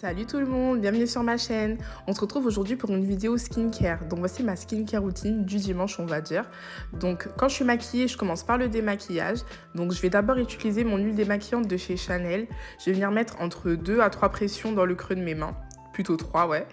Salut tout le monde, bienvenue sur ma chaîne. On se retrouve aujourd'hui pour une vidéo skincare. Donc voici ma skincare routine du dimanche, on va dire. Donc quand je suis maquillée, je commence par le démaquillage. Donc je vais d'abord utiliser mon huile démaquillante de chez Chanel. Je vais venir mettre entre 2 à 3 pressions dans le creux de mes mains. Plutôt 3, ouais.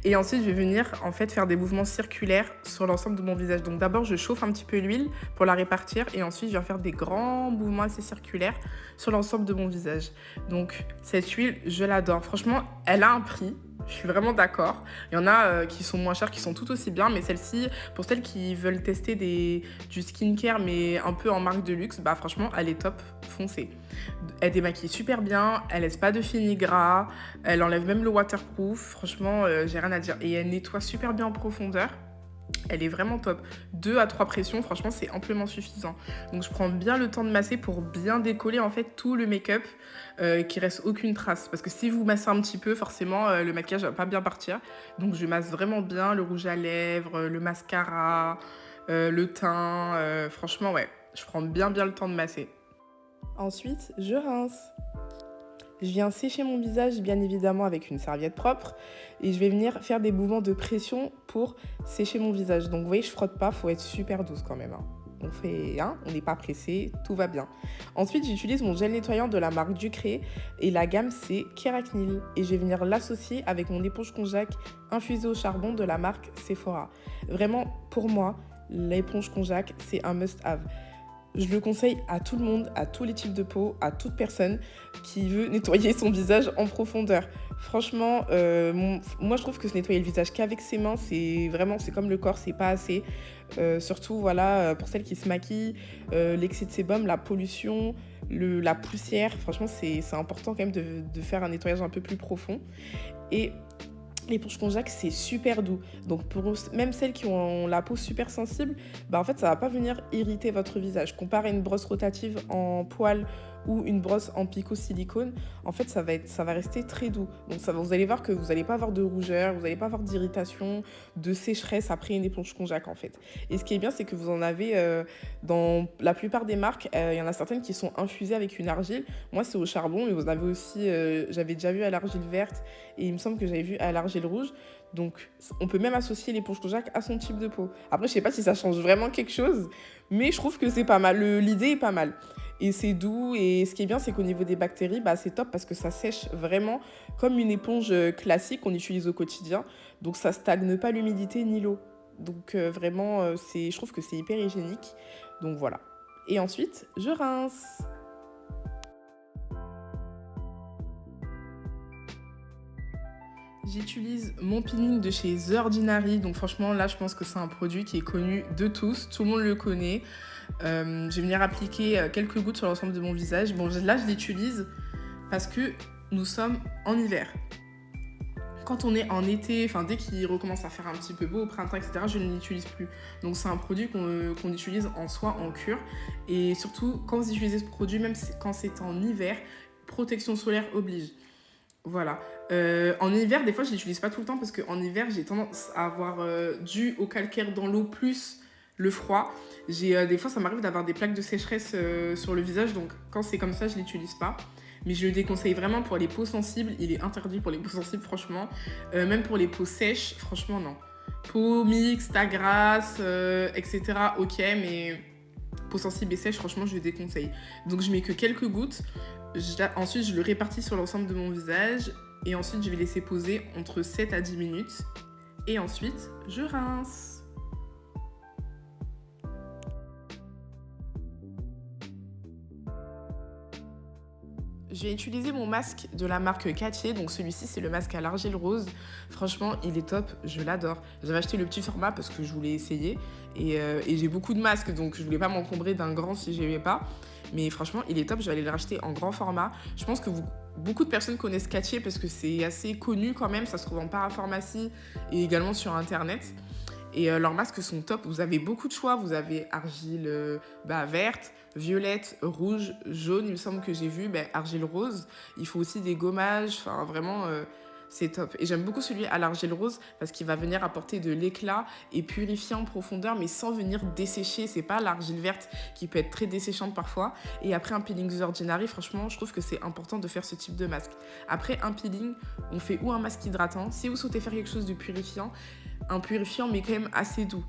Et ensuite, je vais venir en fait faire des mouvements circulaires sur l'ensemble de mon visage. Donc d'abord, je chauffe un petit peu l'huile pour la répartir et ensuite, je viens faire des grands mouvements assez circulaires sur l'ensemble de mon visage. Donc cette huile, je l'adore. Franchement, elle a un prix. Je suis vraiment d'accord. Il y en a qui sont moins chères, qui sont tout aussi bien, mais celle-ci, pour celles qui veulent tester du skincare, mais un peu en marque de luxe, bah franchement, elle est top, foncez. Elle démaquille super bien, elle laisse pas de fini gras, elle enlève même le waterproof, franchement, j'ai rien à dire. Et elle nettoie super bien en profondeur. Elle est vraiment top. 2 à 3 pressions, franchement, c'est amplement suffisant. Donc, je prends bien le temps de masser pour bien décoller en fait tout le make-up, qu'il reste aucune trace. Parce que si vous massez un petit peu, forcément, le maquillage va pas bien partir. Donc, je masse vraiment bien le rouge à lèvres, le mascara, le teint. Franchement, ouais, je prends bien le temps de masser. Ensuite, je rince. Je viens sécher mon visage, bien évidemment, avec une serviette propre. Et je vais venir faire des mouvements de pression pour sécher mon visage. Donc, vous voyez, je frotte pas, faut être super douce quand même. On n'est pas pressé, tout va bien. Ensuite, j'utilise mon gel nettoyant de la marque Ducré. Et la gamme, c'est Keratinil. Et je vais venir l'associer avec mon éponge konjac infusée au charbon de la marque Sephora. Vraiment, pour moi, l'éponge konjac, c'est un must-have. Je le conseille à tout le monde, à tous les types de peau, à toute personne qui veut nettoyer son visage en profondeur. Franchement, moi je trouve que se nettoyer le visage qu'avec ses mains, c'est comme le corps, c'est pas assez. Surtout voilà, pour celles qui se maquillent, l'excès de sébum, la pollution, la poussière, franchement c'est important quand même de faire un nettoyage un peu plus profond. Et l'éponge konjac, c'est super doux. Donc, pour même celles qui ont la peau super sensible, bah en fait, ça va pas venir irriter votre visage. Comparé à une brosse rotative en poil ou une brosse en picot silicone, en fait, ça va rester très doux. Donc, vous allez voir que vous n'allez pas avoir de rougeur, vous n'allez pas avoir d'irritation, de sécheresse après une éponge konjac, en fait. Et ce qui est bien, c'est que vous en avez dans la plupart des marques. Il y en a certaines qui sont infusées avec une argile. Moi, c'est au charbon, mais vous en avez aussi, j'avais déjà vu à l'argile verte et il me semble que j'avais vu à l'argile rouge. Donc, on peut même associer l'éponge konjac à son type de peau. Après, je sais pas si ça change vraiment quelque chose, mais je trouve que c'est pas mal. L'idée est pas mal. Et c'est doux. Et ce qui est bien, c'est qu'au niveau des bactéries, bah, c'est top parce que ça sèche vraiment comme une éponge classique qu'on utilise au quotidien. Donc, ça stagne pas l'humidité ni l'eau. Donc, vraiment, je trouve que c'est hyper hygiénique. Donc, voilà. Et ensuite, je rince. J'utilise mon peeling de chez The Ordinary. Donc franchement, là, je pense que c'est un produit qui est connu de tous. Tout le monde le connaît. Je vais venir appliquer quelques gouttes sur l'ensemble de mon visage. Bon, là, je l'utilise parce que nous sommes en hiver. Quand on est en été, enfin dès qu'il recommence à faire un petit peu beau au printemps, etc., je ne l'utilise plus. Donc c'est un produit qu'on utilise en soi, en cure. Et surtout, quand vous utilisez ce produit, même quand c'est en hiver, protection solaire oblige. Voilà. En hiver, des fois, je l'utilise pas tout le temps parce qu'en hiver, j'ai tendance à avoir, dû au calcaire dans l'eau plus le froid, des fois, ça m'arrive d'avoir des plaques de sécheresse sur le visage. Donc, quand c'est comme ça, je l'utilise pas. Mais je le déconseille vraiment pour les peaux sensibles. Il est interdit pour les peaux sensibles, franchement. Même pour les peaux sèches, franchement, non. Peau mixte, à grasse, etc. Ok, mais peau sensible et sèche, franchement, je le déconseille. Donc, je mets que quelques gouttes. Ensuite, je le répartis sur l'ensemble de mon visage. Et ensuite, je vais laisser poser entre 7 à 10 minutes. Et ensuite, je rince. Je vais utiliser mon masque de la marque Cattier. Donc celui-ci, c'est le masque à l'argile rose. Franchement, il est top, je l'adore. J'avais acheté le petit format parce que je voulais essayer. Et j'ai beaucoup de masques, donc je voulais pas m'encombrer d'un grand si j'aimais pas. Mais franchement, il est top, je vais aller le racheter en grand format. Je pense que beaucoup de personnes connaissent Cattier parce que c'est assez connu quand même. Ça se trouve en parapharmacie et également sur Internet. Et leurs masques sont top. Vous avez beaucoup de choix. Vous avez argile verte, violette, rouge, jaune. Il me semble que j'ai vu argile rose. Il faut aussi des gommages. Enfin, vraiment, C'est top. Et j'aime beaucoup celui à l'argile rose parce qu'il va venir apporter de l'éclat et purifier en profondeur, mais sans venir dessécher. C'est pas l'argile verte qui peut être très desséchante parfois. Et après un peeling The Ordinary, franchement, je trouve que c'est important de faire ce type de masque. Après un peeling, on fait ou un masque hydratant. Si vous souhaitez faire quelque chose de purifiant, un purifiant mais quand même assez doux.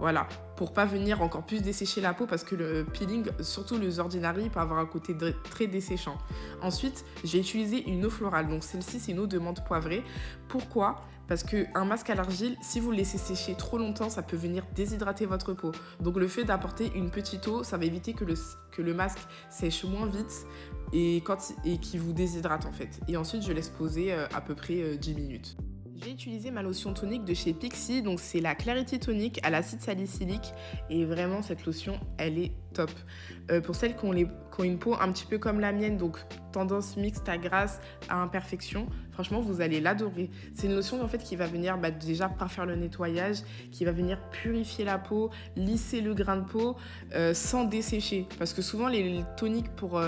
Voilà, pour pas venir encore plus dessécher la peau parce que le peeling, surtout le The Ordinary, peut avoir un côté très desséchant. Ensuite, j'ai utilisé une eau florale. Donc celle-ci, c'est une eau de menthe poivrée. Pourquoi ? Parce qu'un masque à l'argile, si vous le laissez sécher trop longtemps, ça peut venir déshydrater votre peau. Donc le fait d'apporter une petite eau, ça va éviter que le masque sèche moins vite et qu'il vous déshydrate en fait. Et ensuite, je laisse poser à peu près 10 minutes. J'ai utilisé ma lotion tonique de chez Pixi, donc c'est la Clarity Tonic à l'acide salicylique et vraiment cette lotion elle est top. Pour celles qui ont une peau un petit peu comme la mienne, donc tendance mixte à grasse à imperfection, franchement vous allez l'adorer. C'est une lotion en fait qui va venir déjà parfaire le nettoyage, qui va venir purifier la peau, lisser le grain de peau sans dessécher. Parce que souvent les toniques pour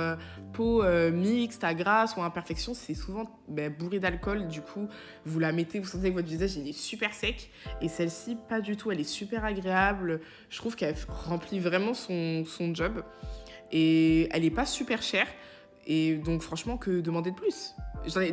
peau mixte à grasse ou à imperfection, c'est souvent bourré d'alcool. Du coup, vous la mettez, vous sentez que votre visage il est super sec. Et celle-ci, pas du tout, elle est super agréable. Je trouve qu'elle remplit vraiment son job. Et elle n'est pas super chère. Et donc franchement, que demander de plus?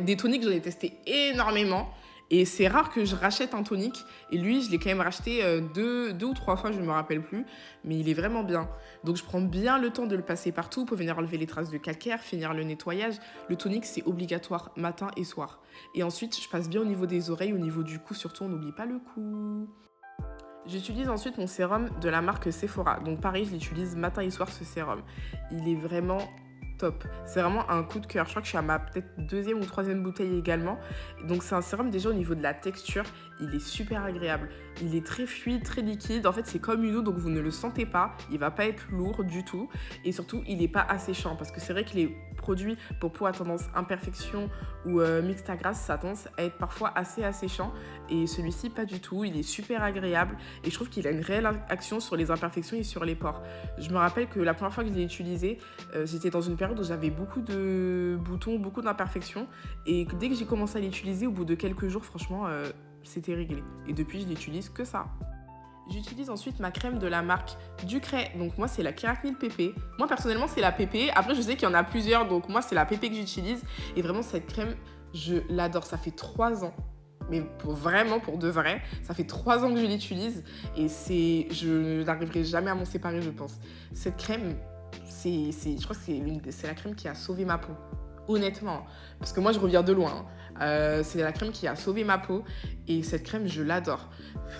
Des toniques, j'en ai testé énormément. Et c'est rare que je rachète un tonique. Et lui, je l'ai quand même racheté deux ou trois fois, je ne me rappelle plus. Mais il est vraiment bien. Donc je prends bien le temps de le passer partout pour venir enlever les traces de calcaire, finir le nettoyage. Le tonique, c'est obligatoire matin et soir. Et ensuite, je passe bien au niveau des oreilles, au niveau du cou. Surtout, on n'oublie pas le cou. J'utilise ensuite mon sérum de la marque Sephora. Donc pareil, je l'utilise matin et soir ce sérum. Il est vraiment top. C'est vraiment un coup de cœur. Je crois que je suis à ma peut-être deuxième ou troisième bouteille également. Donc c'est un sérum déjà au niveau de la texture, il est super agréable. Il est très fluide, très liquide. En fait, c'est comme une eau, donc vous ne le sentez pas. Il va pas être lourd du tout. Et surtout, il n'est pas asséchant. Parce que c'est vrai que les produits pour peau à tendance imperfection ou mixte à grasse, ça a tendance à être parfois assez asséchant. Et celui-ci, pas du tout. Il est super agréable. Et je trouve qu'il a une réelle action sur les imperfections et sur les pores. Je me rappelle que la première fois que je l'ai utilisé, j'étais dans une période où j'avais beaucoup de boutons, beaucoup d'imperfections. Et dès que j'ai commencé à l'utiliser, au bout de quelques jours, franchement, c'était réglé. Et depuis, je n'utilise que ça. J'utilise ensuite ma crème de la marque Ducray. Donc moi, c'est la Keratinil PP. Moi, personnellement, c'est la PP. Après, je sais qu'il y en a plusieurs. Donc moi, c'est la PP que j'utilise. Et vraiment, cette crème, je l'adore. Ça fait 3 ans. Mais pour de vrai, ça fait 3 ans que je l'utilise. Et je n'arriverai jamais à m'en séparer, je pense. Cette crème, je crois que c'est la crème qui a sauvé ma peau. Honnêtement, parce que moi je reviens de loin. C'est la crème qui a sauvé ma peau et cette crème je l'adore.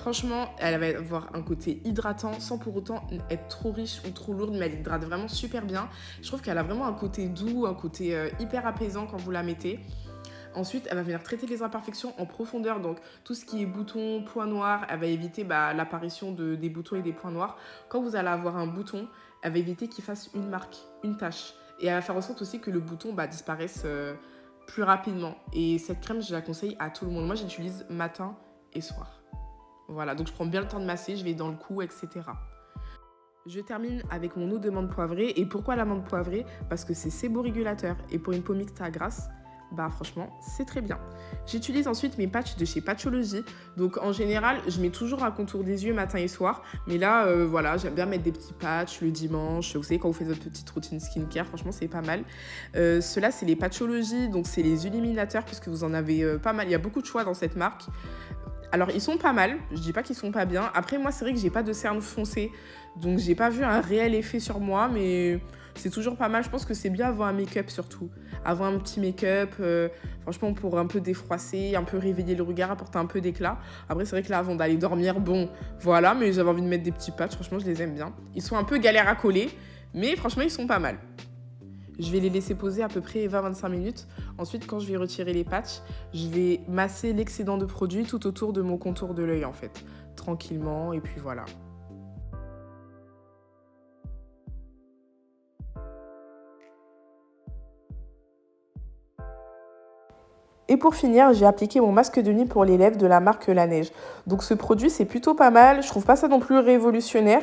Franchement, elle va avoir un côté hydratant sans pour autant être trop riche ou trop lourde, mais elle hydrate vraiment super bien. Je trouve qu'elle a vraiment un côté doux, un côté hyper apaisant quand vous la mettez. Ensuite, elle va venir traiter les imperfections en profondeur, donc tout ce qui est boutons, points noirs, elle va éviter l'apparition des boutons et des points noirs. Quand vous allez avoir un bouton, elle va éviter qu'il fasse une marque, une tache. Et elle va faire en sorte aussi que le bouton disparaisse plus rapidement. Et cette crème, je la conseille à tout le monde. Moi, j'utilise matin et soir. Voilà, donc je prends bien le temps de masser, je vais dans le cou, etc. Je termine avec mon eau de menthe poivrée. Et pourquoi la menthe poivrée? Parce que c'est séborégulateur. Et pour une peau mixte à grasse, franchement, c'est très bien. J'utilise ensuite mes patchs de chez Patchology. Donc en général, je mets toujours un contour des yeux matin et soir. Mais là, voilà, j'aime bien mettre des petits patchs le dimanche. Vous savez, quand vous faites votre petite routine skincare, franchement, c'est pas mal. Ceux-là, c'est les Patchology. Donc c'est les illuminateurs puisque vous en avez pas mal. Il y a beaucoup de choix dans cette marque. Alors, ils sont pas mal. Je dis pas qu'ils sont pas bien. Après, moi, c'est vrai que j'ai pas de cernes foncées. Donc, j'ai pas vu un réel effet sur moi. Mais c'est toujours pas mal. Je pense que c'est bien avoir un make-up surtout. Avoir un petit make-up, franchement, pour un peu défroisser, un peu réveiller le regard, apporter un peu d'éclat. Après, c'est vrai que là, avant d'aller dormir, bon, voilà. Mais j'avais envie de mettre des petits patchs. Franchement, je les aime bien. Ils sont un peu galères à coller. Mais franchement, ils sont pas mal. Je vais les laisser poser à peu près 20-25 minutes. Ensuite, quand je vais retirer les patchs, je vais masser l'excédent de produit tout autour de mon contour de l'œil, en fait. Tranquillement, et puis voilà. Et pour finir, j'ai appliqué mon masque de nuit pour les lèvres de la marque La Neige. Donc ce produit, c'est plutôt pas mal. Je trouve pas ça non plus révolutionnaire.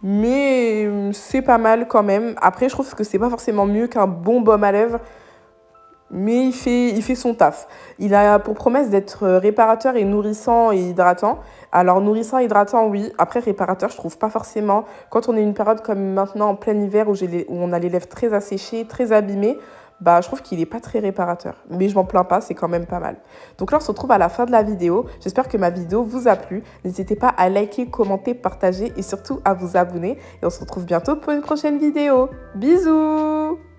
Mais c'est pas mal quand même. Après, je trouve que c'est pas forcément mieux qu'un bon baume à lèvres. mais il fait son taf. Il a pour promesse d'être réparateur et nourrissant et hydratant. Alors nourrissant et hydratant, oui. Après réparateur, je trouve pas forcément. Quand on est une période comme maintenant en plein hiver où on a les lèvres très asséchées, très abîmées, bah je trouve qu'il est pas très réparateur. Mais je m'en plains pas, c'est quand même pas mal. Donc là, on se retrouve à la fin de la vidéo. J'espère que ma vidéo vous a plu. N'hésitez pas à liker, commenter, partager et surtout à vous abonner. Et on se retrouve bientôt pour une prochaine vidéo. Bisous!